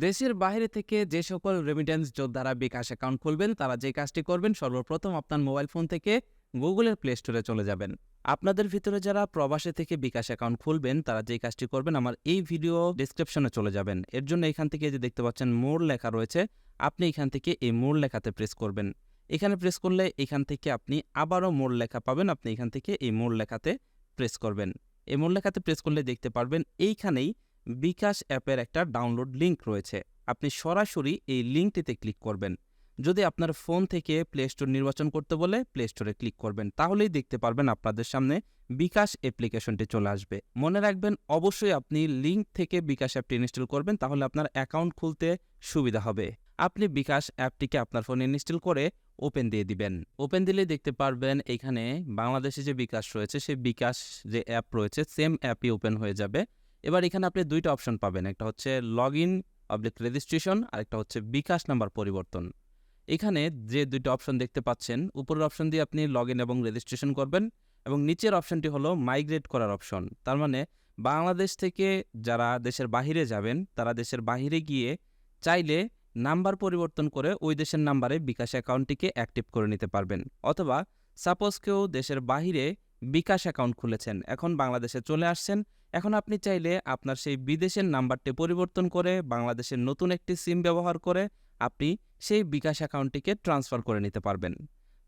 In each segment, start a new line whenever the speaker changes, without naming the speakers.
দেশের বাইরে থেকে যে সকল রেমিটেন্স যোদ্ধারা বিকাশ অ্যাকাউন্ট খুলবেন তারা যে কাজটি করবেন সর্বপ্রথম আপনার মোবাইল ফোন থেকে গুগলের প্লে স্টোরে চলে যাবেন। আপনাদের ভিতরে যারা প্রবাসে থেকে বিকাশ অ্যাকাউন্ট খুলবেন তারা যে কাজটি করবেন আমার এই ভিডিও ডেসক্রিপশনে চলে যাবেন। এর জন্য এখান থেকে যে দেখতে পাচ্ছেন মোর লেখা রয়েছে, আপনি এখান থেকে এই মোর লেখাতে প্রেস করবেন। এখানে প্রেস করলে এখান থেকে আপনি আবারও মোর লেখা পাবেন, আপনি এখান থেকে এই মোর লেখাতে প্রেস করবেন। এই মোর লেখাতে প্রেস করলে দেখতে পারবেন এইখানেই বিকাশ অ্যাপের একটা ডাউনলোড লিঙ্ক রয়েছে। আপনি সরাসরি এই লিঙ্কটিতে ক্লিক করবেন। যদি আপনার ফোন থেকে প্লে স্টোর নির্বাচন করতে বলে প্লে স্টোরে ক্লিক করবেন, তাহলেই দেখতে পারবেন আপনাদের সামনে বিকাশ অ্যাপ্লিকেশনটি চলে আসবে। মনে রাখবেন অবশ্যই আপনি লিঙ্ক থেকে বিকাশ অ্যাপটি ইনস্টল করবেন, তাহলে আপনার অ্যাকাউন্ট খুলতে সুবিধা হবে। আপনি বিকাশ অ্যাপটিকে আপনার ফোনে ইনস্টল করে ওপেন দিয়ে দিবেন। ওপেন দিলে দেখতে পারবেন এখানে বাংলাদেশে যে বিকাশ রয়েছে সেই বিকাশ যে অ্যাপ রয়েছে সেম অ্যাপই ওপেন হয়ে যাবে। এবার এখানে আপনি দুইটা অপশন পাবেন, একটা হচ্ছে লগ ইন রেজিস্ট্রেশন আর একটা হচ্ছে বিকাশ নাম্বার পরিবর্তন। এখানে যে দুইটা অপশন দেখতে পাচ্ছেন, উপরের অপশন দিয়ে আপনি লগ ইন এবং রেজিস্ট্রেশন করবেন এবং নিচের অপশনটি হলো মাইগ্রেট করার অপশন। তার মানে বাংলাদেশ থেকে যারা দেশের বাহিরে যাবেন তারা দেশের বাহিরে গিয়ে চাইলে নাম্বার পরিবর্তন করে ওই দেশের নাম্বারে বিকাশ অ্যাকাউন্টটিকে অ্যাক্টিভ করে নিতে পারবেন। অথবা সাপোজ কেউ দেশের বাহিরে বিকাশ অ্যাকাউন্ট খুলেছেন, এখন বাংলাদেশে চলে আসছেন, এখন আপনি চাইলে আপনার সেই বিদেশের নাম্বারটি পরিবর্তন করে বাংলাদেশের নতুন একটি সিম ব্যবহার করে আপনি সেই বিকাশ অ্যাকাউন্টটিকে ট্রান্সফার করে নিতে পারবেন।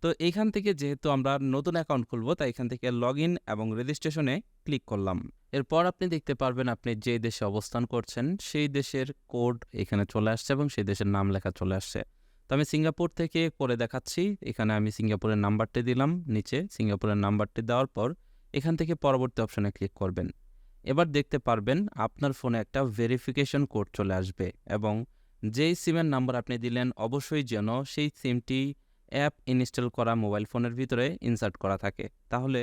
তো এইখান থেকে যেহেতু আমরা নতুন অ্যাকাউন্ট খুলব, তাই এখান থেকে লগ ইন এবং রেজিস্ট্রেশনে ক্লিক করলাম। এরপর আপনি দেখতে পারবেন আপনি যে দেশে অবস্থান করছেন সেই দেশের কোড এখানে চলে আসছে এবং সেই দেশের নাম লেখা চলে আসছে। তো আমি সিঙ্গাপুর থেকে করে দেখাচ্ছি। এখানে আমি সিঙ্গাপুরের নাম্বারটি দিলাম, নিচে সিঙ্গাপুরের নাম্বারটি দেওয়ার পর এখান থেকে পরবর্তী অপশনে ক্লিক করবেন। এবার দেখতে পারবেন আপনার ফোনে একটা ভেরিফিকেশন কোড চলে আসবে এবং যেই সিমের নাম্বার আপনি দিলেন অবশ্যই যেন সেই সিমটি অ্যাপ ইনস্টল করা মোবাইল ফোনের ভিতরে ইনসার্ট করা থাকে। তাহলে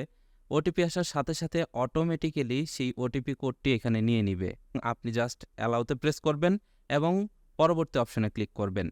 ওটিপি আসার সাথে সাথে অটোমেটিক্যালি সেই ওটিপি কোডটি এখানে নিয়ে নিবে। আপনি জাস্ট অ্যালাউতে প্রেস করবেন এবং পরবর্তী অপশনে ক্লিক করবেন।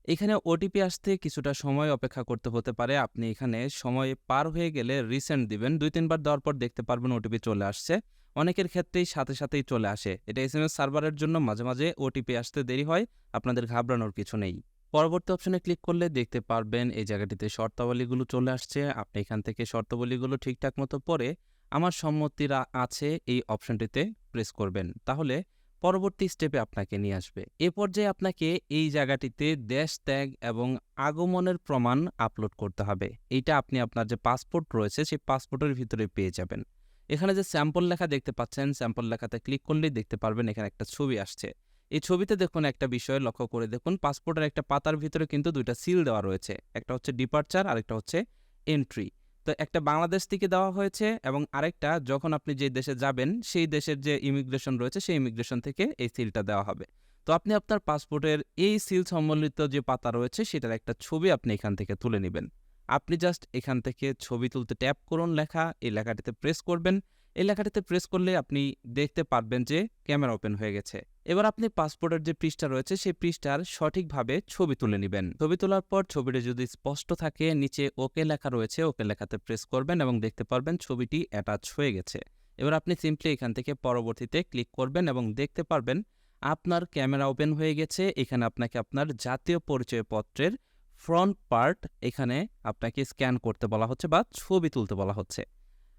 এখানে ওটিপি আসতে কিছুটা সময় অপেক্ষা করতে হতে পারে। আপনি এখানে সময় পার হয়ে গেলে রিসেন্ট দিবেন, 2-3 বার দেওয়ার পর দেখতে পারবেন ওটিপি চলে আসছে। অনেকের ক্ষেত্রেই সাথে সাথেই চলে আসে। এটা এসএমএস সার্ভারের জন্য মাঝে মাঝে ওটিপি আসতে দেরি হয়, আপনাদের ঘাবড়ানোর কিছু নেই। পরবর্তী অপশনে ক্লিক করলে দেখতে পারবেন এই জায়গাটিতে শর্তাবলীগুলো চলে আসছে। আপনি এখান থেকে শর্তাবলীগুলো ঠিকঠাক মতো পড়ে আমার সম্মতিরা আছে এই অপশনটিতে প্রেস করবেন, তাহলে পরবর্তী স্টেপে আপনাকে নিয়ে আসবে। এ পর্যায়ে আপনাকে এই জায়গাটিতে দেশ ত্যাগ এবং আগমনের প্রমাণ আপলোড করতে হবে। এইটা আপনি আপনার যে পাসপোর্ট রয়েছে সেই পাসপোর্টের ভিতরে পেয়ে যাবেন। এখানে যে স্যাম্পল লেখা দেখতে পাচ্ছেন, স্যাম্পল লেখাতে ক্লিক করলেই দেখতে পারবেন এখানে একটা ছবি আসছে। এই ছবিতে দেখুন একটা বিষয় লক্ষ্য করে দেখুন, পাসপোর্টের একটা পাতার ভিতরে কিন্তু দুইটা সিল দেওয়া রয়েছে, একটা হচ্ছে ডিপার্চার আর একটা হচ্ছে এন্ট্রি। তো একটা বাংলাদেশ থেকে দেওয়া হয়েছে এবং আরেকটা যখন আপনি যে দেশে যাবেন সেই দেশের যে ইমিগ্রেশন রয়েছে সেই ইমিগ্রেশন থেকে এই সিলটা দেওয়া হবে। তো আপনি আপনার পাসপোর্টের এই সিল সম্বলিত যে পাতা রয়েছে সেটার একটা ছবি আপনি এখান থেকে তুলে নেবেন। আপনি জাস্ট এখান থেকে ছবি তুলতে ট্যাপ করুন, লেখা এই লেখাটিতে প্রেস করবেন। এই লেখাটিতে প্রেস করলে আপনি দেখতে পারবেন যে ক্যামেরা ওপেন হয়ে গেছে। এবার আপনি পাসপোর্টের যে পৃষ্ঠা রয়েছে সেই পৃষ্ঠার সঠিকভাবে ছবি তুলে নেবেন। ছবি তোলার পর ছবিটি যদি স্পষ্ট থাকে নিচে ওকে লেখা রয়েছে, ওকে লেখাতে প্রেস করবেন এবং দেখতে পারবেন ছবিটি অ্যাটাচ হয়ে গেছে। এবার আপনি সিম্পলি এখান থেকে পরবর্তীতে ক্লিক করবেন এবং দেখতে পারবেন আপনার ক্যামেরা ওপেন হয়ে গেছে। এখানে আপনাকে আপনার জাতীয় পরিচয়পত্রের ফ্রন্ট পার্ট এখানে আপনাকে স্ক্যান করতে বলা হচ্ছে বা ছবি তুলতে বলা হচ্ছে।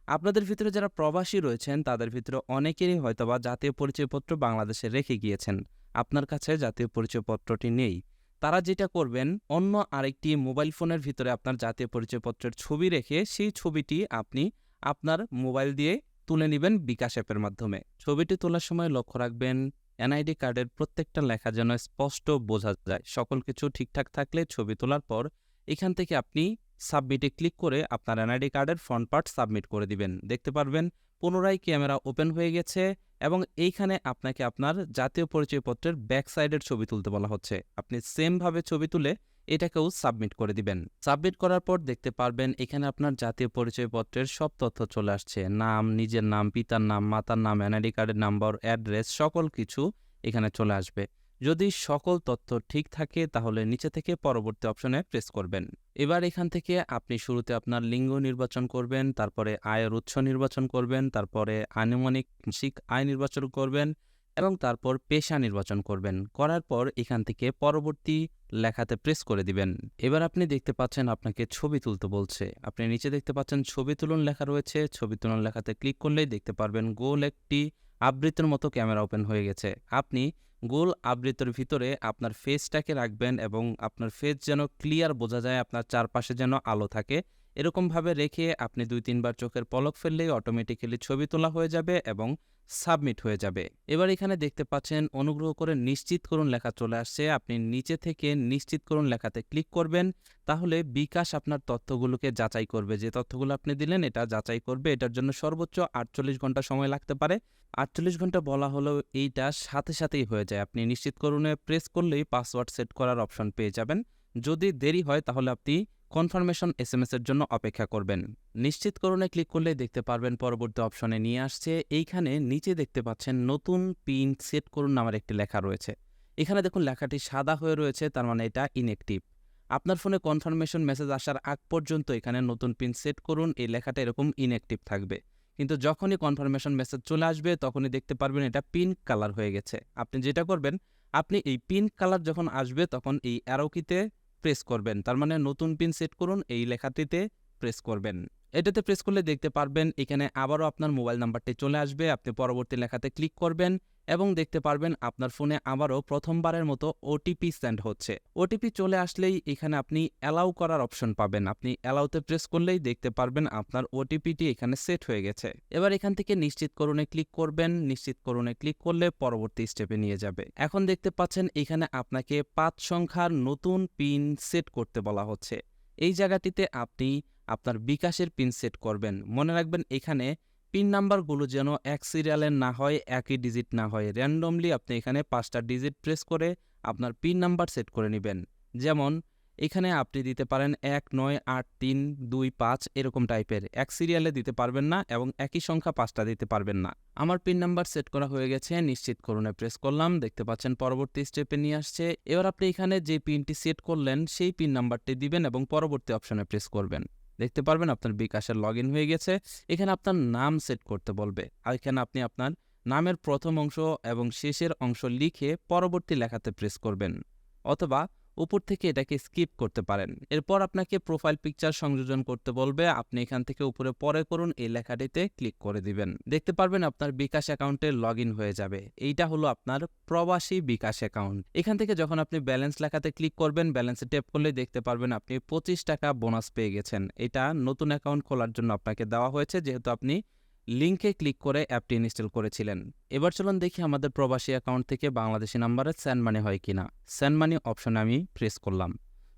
আপনাদের ভিতরে যারা প্রবাসী রয়েছেন তাদের ভিতরে অনেকেরই হয়তোবা জাতীয় পরিচয়পত্র বাংলাদেশে রেখে গিয়েছেন, আপনার কাছে জাতীয় পরিচয়পত্রটি নেই। তারা যেটা করবেন, অন্য আরেকটি মোবাইল ফোনের ভিতরে আপনার জাতীয় পরিচয়পত্রের ছবি রেখে সেই ছবিটি আপনি আপনার মোবাইল দিয়ে তুলে নেবেন বিকাশ অ্যাপের মাধ্যমে। ছবিটি তোলার সময় লক্ষ্য রাখবেন এনআইডি কার্ডের প্রত্যেকটা লেখা যেন স্পষ্ট বোঝা যায়। সকল কিছু ঠিকঠাক থাকলে ছবি তোলার পর এখান থেকে আপনি সাবমিটে ক্লিক করে আপনার এনআইডি কার্ডের ফ্রন্ট পার্ট সাবমিট করে দিবেন। দেখতে পারবেন পুনরায় ক্যামেরা ওপেন হয়ে গেছে এবং এইখানে আপনাকে আপনার জাতীয় পরিচয়পত্রের ব্যাক সাইডের ছবি তুলতে বলা হচ্ছে। আপনি সেমভাবে ছবি তুলে এটাকেও সাবমিট করে দিবেন। সাবমিট করার পর দেখতে পারবেন এখানে আপনার জাতীয় পরিচয়পত্রের সব তথ্য চলে আসছে, নাম, নিজের নাম, পিতার নাম, মাতার নাম, এনআইডি কার্ডের নাম্বার, অ্যাড্রেস, সকল কিছু এখানে চলে আসবে। যদি সকল তথ্য ঠিক থাকে তাহলে নিচে থেকে পরবর্তী অপশনে প্রেস করবেন। এবার এখান থেকে আপনি শুরুতে আপনার লিঙ্গ নির্বাচন করবেন, তারপরে আয়ের উৎস নির্বাচন করবেন, তারপরে আনুমানিক মাসিক আয় নির্বাচন করবেন এবং তারপর পেশা নির্বাচন করবেন। করার পর এখান থেকে পরবর্তী লেখাতে প্রেস করে দিবেন। এবার আপনি দেখতে পাচ্ছেন আপনাকে ছবি তুলতে বলছে। আপনি নিচে দেখতে পাচ্ছেন ছবি তুলুন লেখা রয়েছে। ছবি তুলুন লেখাতে ক্লিক করলেই দেখতে পারবেন গোল একটি আবৃতের মতো ক্যামেরা ওপেন হয়ে গেছে। আপনি গোল আবৃতের ভিতরে আপনার ফেসটাকে রাখবেন এবং আপনার ফেস যেন ক্লিয়ার বোঝা যায়, আপনার চারপাশে যেন আলো থাকে। এরকমভাবে রেখে আপনি ২-৩ বার চোখের পলক ফেললেই অটোমেটিক্যালি ছবি তোলা হয়ে যাবে এবং সাবমিট হয়ে যাবে। এবার এখানে দেখতে পাচ্ছেন অনুগ্রহ করে নিশ্চিত করুন লেখা চলে আসছে। আপনি নিচে থেকে নিশ্চিত করুন লেখাতে ক্লিক করবেন। তাহলে বিকাশ আপনার তথ্যগুলোকে যাচাই করবে। যে তথ্যগুলো আপনি দিলেন এটা যাচাই করবে। এটার জন্য সর্বোচ্চ ৪৮ ঘন্টা সময় লাগতে পারে। ৪৮ ঘন্টা বলা হলেও এইটা সাথে সাথেই হয়ে যায়। আপনি নিশ্চিত করুনে প্রেস করলেই পাসওয়ার্ড সেট করার অপশন পেয়ে যাবেন। যদি দেরি হয় তাহলে আপনি কনফার্মেশন এসএমএস এর জন্য অপেক্ষা করবেন। নিশ্চিত করুনে ক্লিক করলে দেখতে পারবেন পরবর্তী অপশনে নিয়ে আসছে। এইখানে নিচে দেখতে পাচ্ছেন নতুন পিন সেট করুন নামের একটি লেখা রয়েছে। এখানে দেখুন লেখাটি সাদা হয়ে রয়েছে, তার মানে এটা ইনঅ্যাক্টিভ। আপনার ফোনে কনফার্মেশন মেসেজ আসার আগ পর্যন্ত এখানে নতুন পিন সেট করুন এই লেখাটা এরকম ইনঅ্যাক্টিভ থাকবে। কিন্তু যখনই কনফার্মেশন মেসেজ চলে আসবে তখনই দেখতে পারবেন এটা পিঙ্ক কালার হয়ে গেছে। আপনি যেটা করবেন, আপনি এই পিঙ্ক কালার যখন আসবে তখন এই অ্যারো কিতে প্রেস করবেন। তার মানে নতুন পিন সেট করুন এই লেখাটিতে প্রেস করবেন। এটাতে প্রেস করলে দেখতে পারবেন এখানে আবারও আপনার মোবাইল নাম্বারটি চলে আসবে। আপনি পরবর্তী লেখাতে ক্লিক করবেন এবং দেখতে পারবেন আপনার ফোনে আবারও প্রথমবারের মতো ওটিপি সেন্ড হচ্ছে। ওটিপি চলে আসলেই এখানে আপনি অ্যালাউ করার অপশন পাবেন। আপনি অ্যালাউতে প্রেস করলেই দেখতে পারবেন আপনার ওটিপিটি এখানে সেট হয়ে গেছে। এবার এখান থেকে নিশ্চিত করুনে ক্লিক করবেন। নিশ্চিত করুনে ক্লিক করলে পরবর্তী স্টেপে নিয়ে যাবে। এখন দেখতে পাচ্ছেন এখানে আপনাকে ৫ সংখ্যার নতুন পিন সেট করতে বলা হচ্ছে। এই জায়গাটিতে আপনি আপনার বিকাশের পিন সেট করবেন। মনে রাখবেন এখানে পিন নাম্বারগুলো যেন এক সিরিয়ালের না হয়, একই ডিজিট না হয়। র্যান্ডমলি আপনি এখানে ৫টা ডিজিট প্রেস করে আপনার পিন নাম্বার সেট করে নেবেন। যেমন এখানে আপনি দিতে পারেন ১৯৮৩২৫ এরকম টাইপের। এক সিরিয়ালে দিতে পারবেন না এবং একই সংখ্যা ৫টা দিতে পারবেন না। আমার পিন নাম্বার সেট করা হয়ে গেছে। নিশ্চিত করুনে প্রেস করলাম। দেখতে পাচ্ছেন পরবর্তী স্টেপে নিয়ে আসছে। এবার আপনি এখানে যে পিনটি সেট করলেন সেই পিন নাম্বারটি দিবেন এবং পরবর্তী অপশনে প্রেস করবেন। দেখতে পারবেন আপনার বিকাশের লগইন হয়ে গেছে। এখানে আপনার নাম সেট করতে বলবে। আর এখানে আপনি আপনার নামের প্রথম অংশ এবং শেষের অংশ লিখে পরবর্তী লেখাতে প্রেস করবেন, অথবা উপর থেকে এটাকে স্কিপ করতে পারেন। এরপর আপনাকে প্রোফাইল পিকচার সংযোজন করতে বলবে। আপনি এখান থেকে উপরে পরে করুন এই লেখাটিতে ক্লিক করে দিবেন। দেখতে পারবেন আপনার বিকাশ অ্যাকাউন্টে লগইন হয়ে যাবে। এইটা হলো আপনার প্রবাসী বিকাশ অ্যাকাউন্ট। এখান থেকে যখন আপনি ব্যালেন্স লেখাতে ক্লিক করবেন, ব্যালেন্সে ট্যাপ করলে দেখতে পারবেন আপনি 25 টাকা বোনাস পেয়ে গেছেন। এটা নতুন অ্যাকাউন্ট খোলার জন্য আপনাকে দেওয়া হয়েছে, যেহেতু আপনি লিঙ্কে ক্লিক করে অ্যাপটি ইনস্টল করেছিলেন। এবার চলুন দেখি আমাদের প্রবাসী অ্যাকাউন্ট থেকে বাংলাদেশি নাম্বারে সেন্ড মানি হয় কিনা। সেন্ড মানি অপশনে আমি প্রেস করলাম।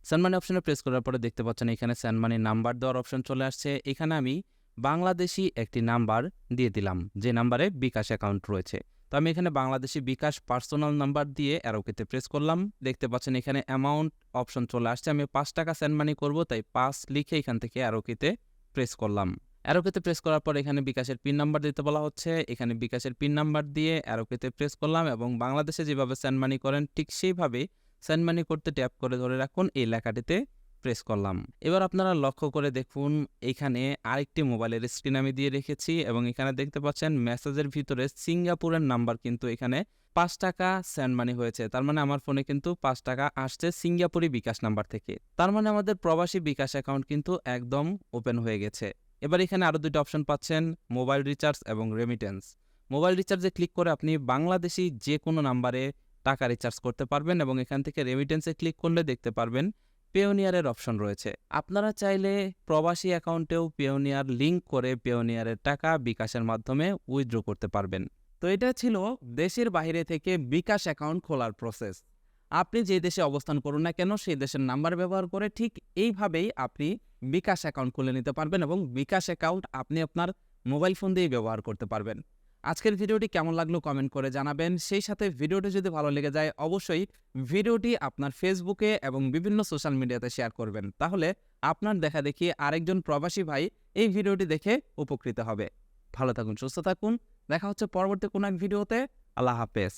সেন্ড মানি অপশনে প্রেস করার পরে দেখতে পাচ্ছেন এখানে সেন্ড মানি নাম্বার দেওয়ার অপশন চলে আসছে। এখানে আমি বাংলাদেশি একটি নাম্বার দিয়ে দিলাম, যে নাম্বারে বিকাশ অ্যাকাউন্ট রয়েছে। তো আমি এখানে বাংলাদেশি বিকাশ পার্সোনাল নাম্বার দিয়ে অ্যারোকেতে প্রেস করলাম। দেখতে পাচ্ছেন এখানে অ্যামাউন্ট অপশন চলে আসছে। আমি ৫ টাকা সেন্ড মানি করব, তাই ৫ লিখে এখান থেকে অ্যারোকেতে প্রেস করলাম। অ্যারোকেতে প্রেস করার পর এখানে বিকাশের পিন নাম্বার দিতে বলা হচ্ছে। এখানে বিকাশের পিন নাম্বার দিয়ে অ্যারোকেতে প্রেস করলাম এবং বাংলাদেশে যেভাবে সেন্ড মানি করেন ঠিক সেইভাবেই সেন্ড মানি করতে ট্যাপ করে ধরে রাখুন এই লেখাটিতে প্রেস করলাম। এবার আপনারা লক্ষ্য করে দেখুন এখানে আরেকটি মোবাইলের স্ক্রিন আমি দিয়ে রেখেছি এবং এখানে দেখতে পাচ্ছেন মেসেজের ভিতরে সিঙ্গাপুরের নাম্বার কিন্তু এখানে ৫ টাকা সেন্ড মানি হয়েছে। তার মানে আমার ফোনে কিন্তু ৫ টাকা আসছে সিঙ্গাপুরি বিকাশ নাম্বার থেকে। তার মানে আমাদের প্রবাসী বিকাশ অ্যাকাউন্ট কিন্তু একদম ওপেন হয়ে গেছে। এবার এখানে আরও ২টা অপশন পাচ্ছেন, মোবাইল রিচার্জ এবং রেমিটেন্স। মোবাইল রিচার্জে ক্লিক করে আপনি বাংলাদেশি যে কোনো নাম্বারে টাকা রিচার্জ করতে পারবেন এবং এখান থেকে রেমিটেন্সে ক্লিক করলে দেখতে পারবেন পেওনিয়ারের অপশন রয়েছে। আপনারা চাইলে প্রবাসী অ্যাকাউন্টেও পেওনিয়ার লিঙ্ক করে পেওনিয়ারের টাকা বিকাশের মাধ্যমে উইথড্র করতে পারবেন। তো এটা ছিল দেশের বাইরে থেকে বিকাশ অ্যাকাউন্ট খোলার প্রসেস। আপনি যে দেশে অবস্থান করুন না কেন সেই দেশের নাম্বার ব্যবহার করে ঠিক এইভাবেই আপনি বিকাশ অ্যাকাউন্ট খুলে নিতে পারবেন এবং বিকাশ অ্যাকাউন্ট আপনি আপনার মোবাইল ফোন দিয়েই ব্যবহার করতে পারবেন। আজকের ভিডিওটি কেমন লাগলো কমেন্ট করে জানাবেন। সেই সাথে ভিডিওটি যদি ভালো লেগে যায় অবশ্যই ভিডিওটি আপনার ফেসবুকে এবং বিভিন্ন সোশ্যাল মিডিয়াতে শেয়ার করবেন। তাহলে আপনার দেখা দেখি আরেকজন প্রবাসী ভাই এই ভিডিওটি দেখে উপকৃত হবে। ভালো থাকুন, সুস্থ থাকুন। দেখা হচ্ছে পরবর্তী কোনো এক ভিডিওতে। আল্লাহ হাফেজ।